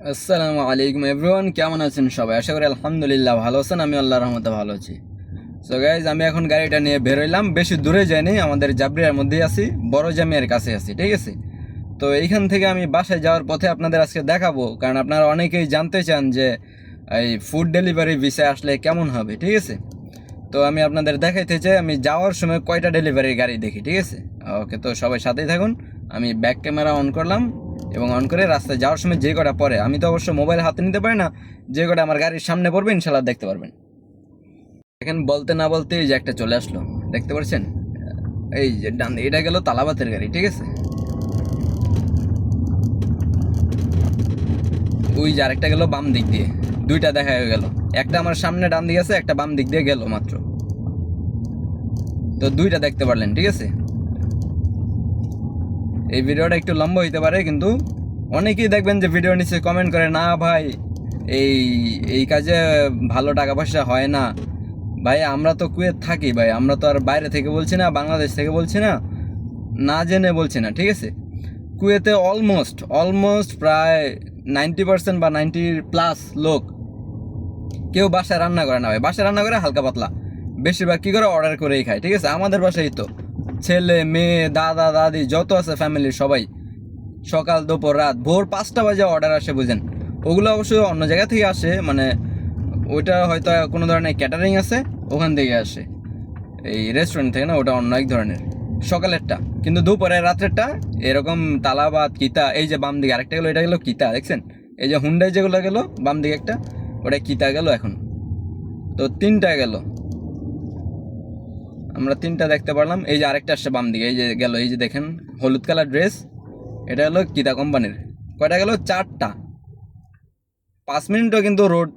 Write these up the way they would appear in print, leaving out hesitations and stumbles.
আসসালামু আলাইকুম এভরিওয়ান, কেমন আছেন সবাই? আশা করি আলহামদুলিল্লাহ ভালো আছেন। আমি আল্লাহর রহমতে ভালো আছি। সো গাইজ, আমি এখন গাড়িটা নিয়ে বেরোইলাম। বেশি দূরে যাইনি, আমাদের জাবরিয়ার মধ্যেই আছি, বড় জামিয়ার কাছে আছি, ঠিক আছে? তো এইখান থেকে আমি বাসায় যাওয়ার পথে আপনাদের আজকে দেখাবো, কারণ আপনারা অনেকেই জানতে চান যে এই ফুড ডেলিভারি ভিসায় আসলে কেমন হবে, ঠিক আছে? তো আমি আপনাদের দেখাইতে চাই আমি যাওয়ার সময় কয়টা ডেলিভারি গাড়ি দেখি, ঠিক আছে? ওকে, তো সবাই সাথেই থাকুন। আমি ব্যাক ক্যামেরা অন করলাম এবং অন করে রাস্তায় যাওয়ার সময় যে কটা পরে, আমি তো অবশ্য মোবাইল হাতে নিতে পারি না, যে কটা আমার গাড়ির সামনে পড়বে ইনশাল্লাহ দেখতে পারবেন। এখন বলতে না বলতে এই যে একটা চলে আসলো, দেখতে পাচ্ছেন? এই যে ডান, এটা গেল তালাবাতের গাড়ি, ঠিক আছে? ওই যে আরেকটা গেল বাম দিক দিয়ে, দুইটা দেখা হয়ে গেল। একটা আমার সামনে ডান দিকে আছে, একটা বাম দিক দিয়ে গেল মাত্র। তো দুইটা দেখতে পারলেন, ঠিক আছে? এই ভিডিওটা একটু লম্বা হইতে পারে, কিন্তু অনেকেই দেখবেন যে ভিডিও নিচে কমেন্ট করে, না ভাই এই এই কাজে ভালো টাকা পয়সা হয় না। ভাই আমরা তো কুয়েত থাকি, ভাই আমরা তো আর বাইরে থেকে বলছি না, বাংলাদেশ থেকে বলছি না, না জেনে বলছি না, ঠিক আছে? কুয়েতে অলমোস্ট অলমোস্ট প্রায় 90% বা 90+ লোক কেউ বাসায় রান্না করে না ভাই। বাসায় রান্না করে হালকা পাতলা, বেশিরভাগ কী করে অর্ডার করেই খায়, ঠিক আছে? আমাদের বাসায় তো ছেলে মেয়ে দাদা দাদি যত আছে ফ্যামিলির সবাই সকাল দুপুর রাত ভোর 5টা বাজে অর্ডার আসে, বুঝেন? ওগুলো অবশ্য অন্য জায়গা থেকে আসে, মানে ওইটা হয়তো কোনো ধরনের ক্যাটারিং আছে, ওখান থেকে আসে, এই রেস্টুরেন্ট থেকে না, ওটা অন্য এক ধরনের সকালেরটা। কিন্তু দুপুরে রাত্রেরটা এরকম তালাবাদ কিতা, এই যে বাম দিকে আরেকটা গেলো, এটা গেলো কিতা, দেখছেন? এই যে হুন্ডাই যেগুলো গেলো বাম দিকে একটা, ওটা কিতা গেল এখন। তো তিনটা গেল, আমরা তিনটা দেখতে পারলাম। এই যে আরেকটা আসছে বাম দিকে, এই যে গেল, এই যে দেখেন হলুদ কালার ড্রেস, এটা হলো কিতা কোম্পানির। কয়টা গেল? চারটা। 5 মিনিটও কিন্তু রোড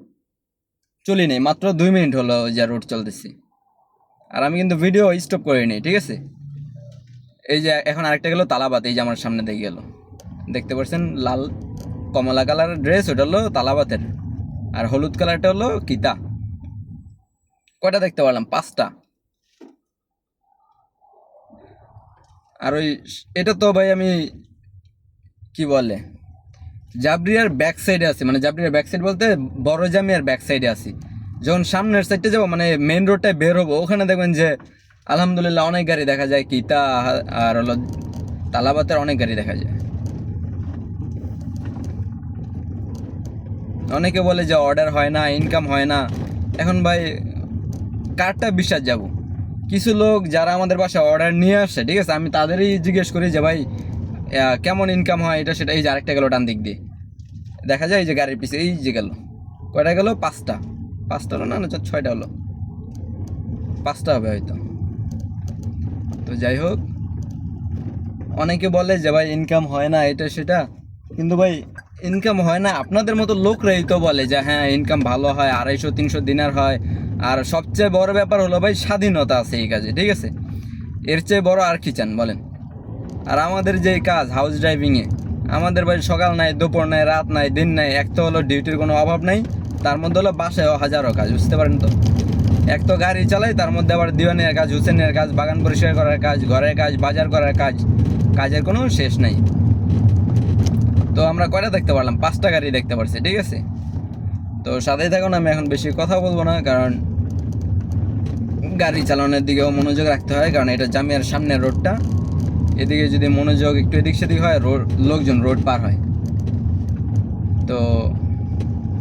চলি নেই, মাত্র 2 মিনিট হলো যে রোড চলতেছি, আর আমি কিন্তু ভিডিও স্টপ করিনি, ঠিক আছে? এই যে এখন আরেকটা গেল তালাবাত, এই যে আমার সামনে দিয়ে গেল, দেখতে পাচ্ছেন? লাল কমলা কালারের ড্রেস, ওটা হলো তালাবাতের, আর হলুদ কালারটা হলো কিতা। কয়টা দেখতে পারলাম? 5টা। আর ওই এটা তো ভাই আমি কি বলে জাবরিয়ার ব্যাক সাইডে আছি, মানে জাবরিয়ার ব্যাক সাইড বলতে বড় জামিয়ার ব্যাক সাইডে আছি। যখন সামনের সাইডে যাবো, মানে মেন রোডটায় বের হবো, ওখানে দেখবেন যে আলহামদুলিল্লাহ অনেক গাড়ি দেখা যায় কিতা, আর হলো তালাবাতের অনেক গাড়ি দেখা যায়। অনেকে বলে যে অর্ডার হয় না, ইনকাম হয় না। এখন ভাই কারটা বিশ্বাস যাব? কিছু লোক যারা আমাদের বাসায় অর্ডার নিয়ে আসে, ঠিক আছে, আমি তাদেরই জিজ্ঞেস করি যে ভাই কেমন ইনকাম হয় এটা সেটা। এই যে আরেকটা গেলো ডান দিক দিয়ে, দেখা যায় এই যে গাড়ির পিছিয়ে, এই যে গেল। কয়টা গেল? 5টা। 5টা হলো না, না 6টা হলো, 5টা হবে হয়তো। তো যাই হোক, অনেকে বলে যে ভাই ইনকাম হয় না এটা সেটা, কিন্তু ভাই ইনকাম হয় না আপনাদের মতো লোকরাই তো বলে যে হ্যাঁ ইনকাম ভালো হয়, 250-300 দিনার হয়। আর সবচেয়ে বড় ব্যাপার হলো ভাই স্বাধীনতা আছে এই কাজে, ঠিক আছে? এর চেয়ে বড় আর কি চান বলেন? আর আমাদের যে কাজ হাউস ড্রাইভিংয়ে, আমাদের ভাই সকাল নাই, দুপুর নাই, রাত নাই, দিন নাই, এক তো হলো ডিউটির কোনো অভাব নাই, তার মধ্যে হলো বাসায়ও হাজারো কাজ, বুঝতে পারেন তো? এক তো গাড়ি চালাই, তার মধ্যে আবার দিওয়ানের কাজ, হুসেনের কাজ, বাগান পরিষ্কার করার কাজ, ঘরের কাজ, বাজার করার কাজ, কাজের কোনো শেষ নাই। তো আমরা কয়টা দেখতে পারলাম? 5টা গাড়ি দেখতে পারছি, ঠিক আছে? তো সাথেই থাকুন, আমি এখন বেশি কথা বলবো না, কারণ গাড়ি চালানোর দিকেও মনোযোগ রাখতে হয়, কারণ এটা জামিয়ার সামনের রোডটা, এদিকে যদি মনোযোগ একটু এদিক সেদিক হয়, লোকজন রোড পার হয়, তো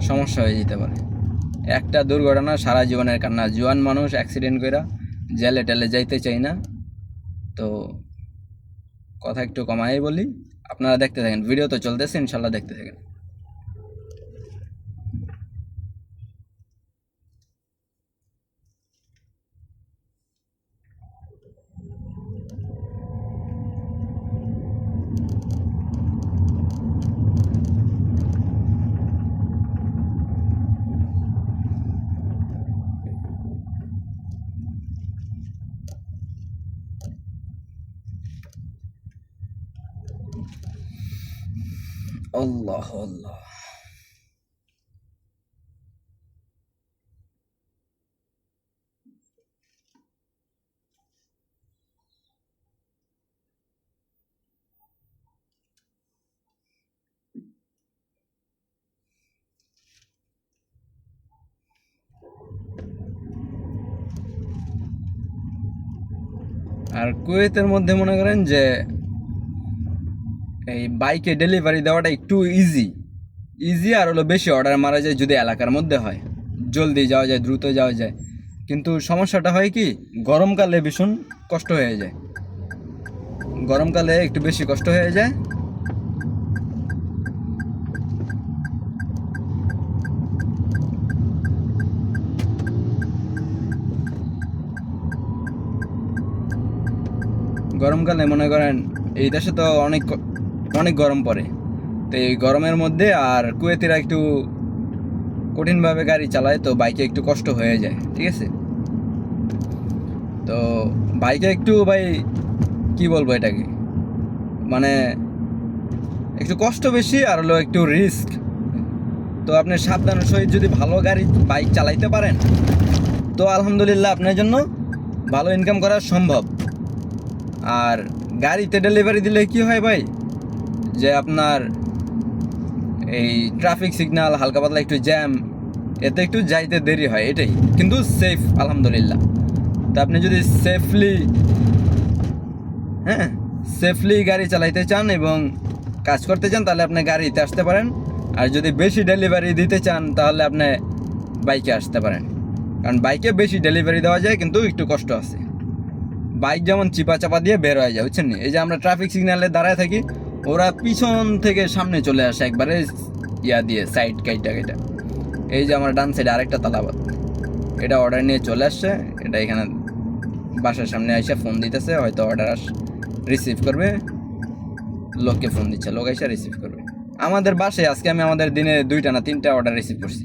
সমস্যা হয়ে যেতে পারে। একটা দুর্ঘটনা সারা জীবনের কান্না, জোয়ান মানুষ অ্যাক্সিডেন্ট কইরা জেলে টেলে যাইতে চাই না। তো কথা একটু কমাই বলি, আপনারা দেখতে থাকেন, ভিডিও তো চলতেছে, ইনশাল্লাহ দেখতে থাকেন। আল্লাহ আল্লাহ। আর কুয়েতের মধ্যে মনে করেন যে এই বাইকে ডেলিভারি দেওয়াটা একটু ইজি আর হলো বেশি অর্ডার মারা যায় যদি এলাকার মধ্যে হয়, জলদি যাওয়া যায়, দ্রুত যাওয়া যায়। কিন্তু সমস্যাটা হয় কি, গরমকালে ভীষণ কষ্ট হয়ে যায়, গরমকালে একটু বেশি কষ্ট হয়ে যায়। গরমকালে মনে করেন এই দেশে তো অনেক গরম পড়ে, তো এই গরমের মধ্যে আর কুয়েতিরা একটু কঠিনভাবে গাড়ি চালায়, তো বাইকে একটু কষ্ট হয়ে যায়, ঠিক আছে। তো বাইকে একটু ভাই কি বলবো এটাকে, মানে একটু কষ্ট বেশি আর হলো একটু রিস্ক। তো আপনি সাবধানের সহিত যদি ভালো বাইক চালাইতে পারেন তো আলহামদুলিল্লাহ আপনার জন্য ভালো ইনকাম করা সম্ভব। আর গাড়িতে ডেলিভারি দিলে কি হয় ভাই, যে আপনার এই ট্রাফিক সিগন্যাল হালকা পাতলা একটু জ্যাম, এতে একটু যাইতে দেরি হয়, এটাই, কিন্তু সেফ আলহামদুলিল্লাহ। তো আপনি যদি সেফলি গাড়ি চালাইতে চান এবং কাজ করতে চান তাহলে আপনি গাড়িতে আসতে পারেন। আর যদি বেশি ডেলিভারি দিতে চান তাহলে আপনি বাইকে আসতে পারেন, কারণ বাইকে বেশি ডেলিভারি দেওয়া যায় কিন্তু একটু কষ্ট আছে। বাইক যেমন চিপা চাপা দিয়ে বের হয়ে যায়, বুঝছেন? এই যে আমরা ট্রাফিক সিগন্যালে দাঁড়ায় থাকি, ওরা পিছন থেকে সামনে চলে আসে একবারে দিয়ে সাইড কাইটা। এই যে আমার ডান সাইডে আরেকটা তালাবাদ, এটা অর্ডার নিয়ে চলে আসছে, এটা এখানে বাসার সামনে এসে ফোন দিতেছে, হয়তো অর্ডার রিসিভ করবে, লোককে ফোন দিচ্ছে, লোক এসে রিসিভ করবে। আমাদের বাসায় আজকে আমি আমাদের দিনে 2টা না 3টা অর্ডার রিসিভ করছি।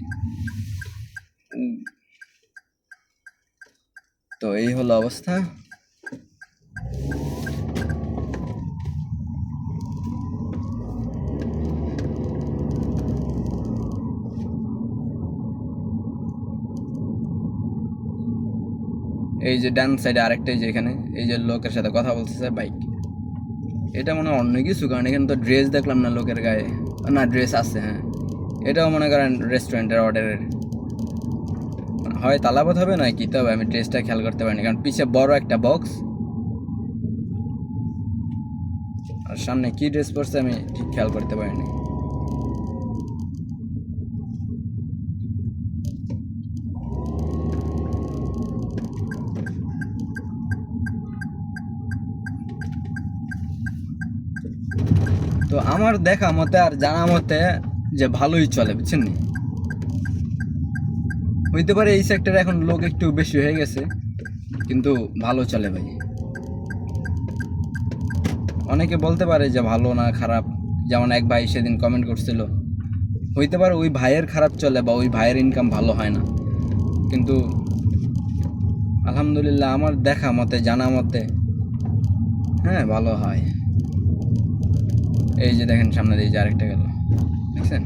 তো এই হলো অবস্থা। এই যে ডান সাইডে আরেকটাই, যে এখানে এই যে লোকের সাথে কথা বলতেছে বাইক, এটা মনে হয় অন্য কিছু, কারণ এখানে তো ড্রেস দেখলাম না লোকের গায়ে, না ড্রেস আছে, হ্যাঁ এটাও মনে করেন রেস্টুরেন্টের অর্ডারের, হয় তালাবাদ হবে না কি, তবে আমি ড্রেসটা খেয়াল করতে পারিনি, কারণ পিছে বড় একটা বক্স আর সামনে কি ড্রেস পরছে আমি ঠিক খেয়াল করতে পারিনি। তো আমার দেখা মতে আর জানা মতে যে ভালোই চলে, বুঝছেন নি? হইতে পারে এই সেক্টরে এখন লোক একটু বেশি হয়ে গেছে, কিন্তু ভালো চলে ভাই। অনেকে বলতে পারে যে ভালো না খারাপ, যেমন এক ভাই সেদিন কমেন্ট করছিল, হইতে পারে ওই ভাইয়ের খারাপ চলে বা ওই ভাইয়ের ইনকাম ভালো হয় না, কিন্তু আলহামদুলিল্লাহ আমার দেখা মতে জানা মতে হ্যাঁ ভালো হয়। এই যে দেখেন সামনে দিয়ে যে আরেকটা গেল, দেখছেন?